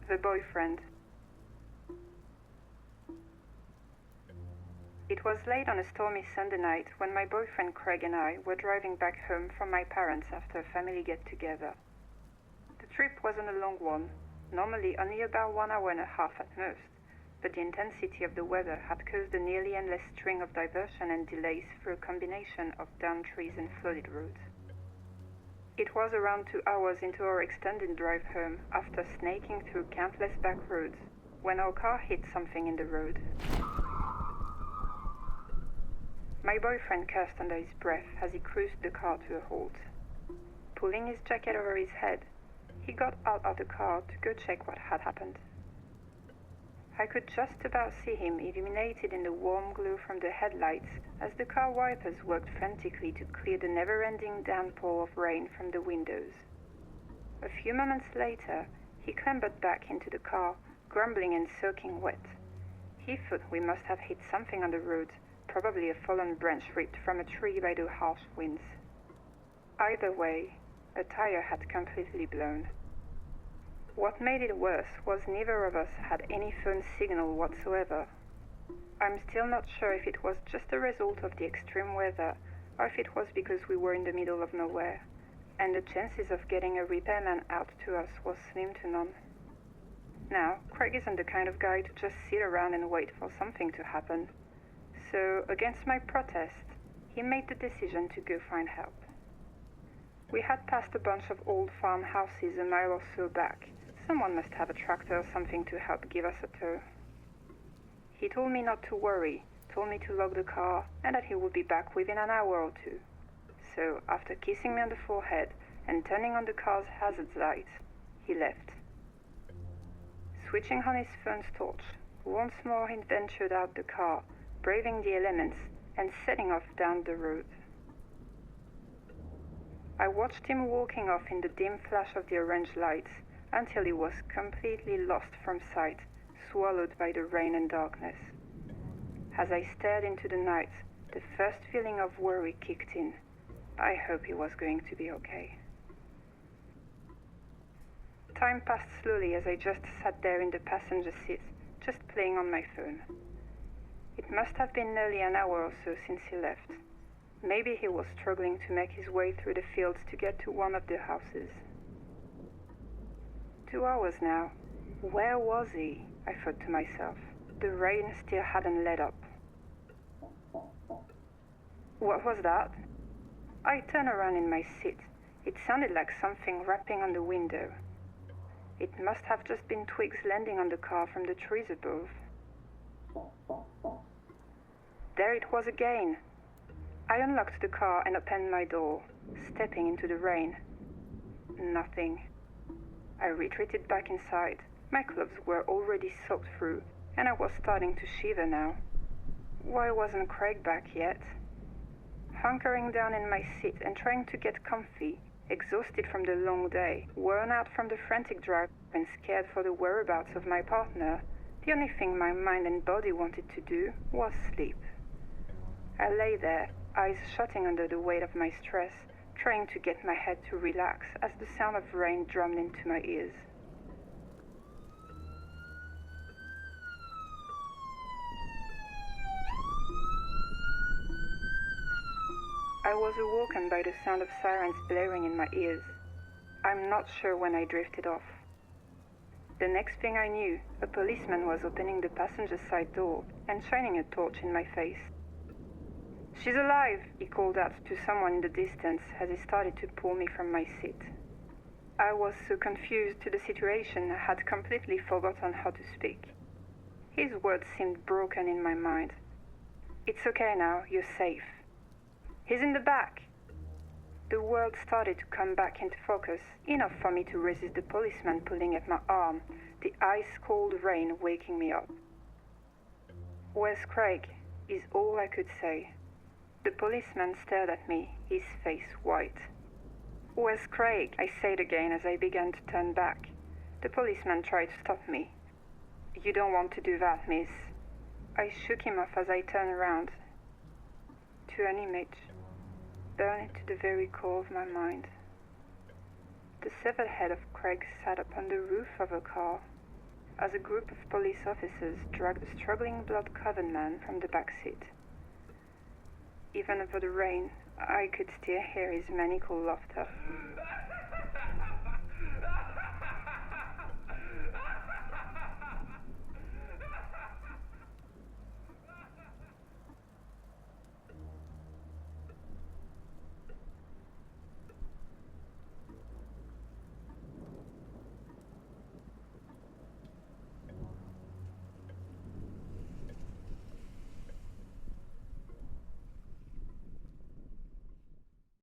The boyfriend. It was late on a stormy Sunday night when my boyfriend Craig and I were driving back home from my parents after a family get-together. The trip wasn't a long one, normally only about 1 hour and a half at most, but the intensity of the weather had caused a nearly endless string of diversion and delays through a combination of downed trees and flooded roads. It was around 2 hours into our extended drive home after snaking through countless back roads when our car hit something in the road. My boyfriend cursed under his breath as he cruised the car to a halt. Pulling his jacket over his head, he got out of the car to go check what had happened. I could just about see him illuminated in the warm glow from the headlights as the car wipers worked frantically to clear the never-ending downpour of rain from the windows. A few moments later, he clambered back into the car, grumbling and soaking wet. He thought we must have hit something on the road, probably a fallen branch ripped from a tree by the harsh winds. Either way, a tire had completely blown. What made it worse was neither of us had any phone signal whatsoever. I'm still not sure if it was just a result of the extreme weather or if it was because we were in the middle of nowhere, and the chances of getting a repairman out to us was slim to none. Now, Craig isn't the kind of guy to just sit around and wait for something to happen. So, against my protest, he made the decision to go find help. We had passed a bunch of old farmhouses a mile or so back. Someone must have a tractor or something to help give us a tow. He told me not to worry, told me to lock the car, and that he would be back within an hour or two. So, after kissing me on the forehead and turning on the car's hazard lights, he left. Switching on his phone's torch, once more he ventured out the car, braving the elements and setting off down the road. I watched him walking off in the dim flash of the orange lights until he was completely lost from sight, swallowed by the rain and darkness. As I stared into the night, the first feeling of worry kicked in. I hope he was going to be okay. Time passed slowly as I just sat there in the passenger seat, just playing on my phone. It must have been nearly an hour or so since he left. Maybe he was struggling to make his way through the fields to get to one of the houses. 2 hours now. Where was he? I thought to myself. The rain still hadn't let up. What was that? I turned around in my seat. It sounded like something rapping on the window. It must have just been twigs landing on the car from the trees above. There it was again. I unlocked the car and opened my door, stepping into the rain. Nothing. I retreated back inside. My clothes were already soaked through, and I was starting to shiver now. Why wasn't Craig back yet? Hunkering down in my seat and trying to get comfy, exhausted from the long day, worn out from the frantic drive and scared for the whereabouts of my partner, the only thing my mind and body wanted to do was sleep. I lay there, eyes shutting under the weight of my stress, trying to get my head to relax as the sound of rain drummed into my ears. I was awoken by the sound of sirens blaring in my ears. I'm not sure when I drifted off. The next thing I knew, a policeman was opening the passenger side door and shining a torch in my face. "She's alive!" he called out to someone in the distance as he started to pull me from my seat. I was so confused to the situation I had completely forgotten how to speak. His words seemed broken in my mind. "It's okay now, you're safe." "He's in the back!" The world started to come back into focus, enough for me to resist the policeman pulling at my arm, the ice-cold rain waking me up. "Where's Craig?" is all I could say. The policeman stared at me, his face white. "Where's Craig?" I said again as I began to turn back. The policeman tried to stop me. "You don't want to do that, miss." I shook him off as I turned around. To an image, burned to the very core of my mind. The severed head of Craig sat upon the roof of a car, as a group of police officers dragged a struggling blood-covered man from the back seat. Even over the rain, I could still hear his maniacal laughter.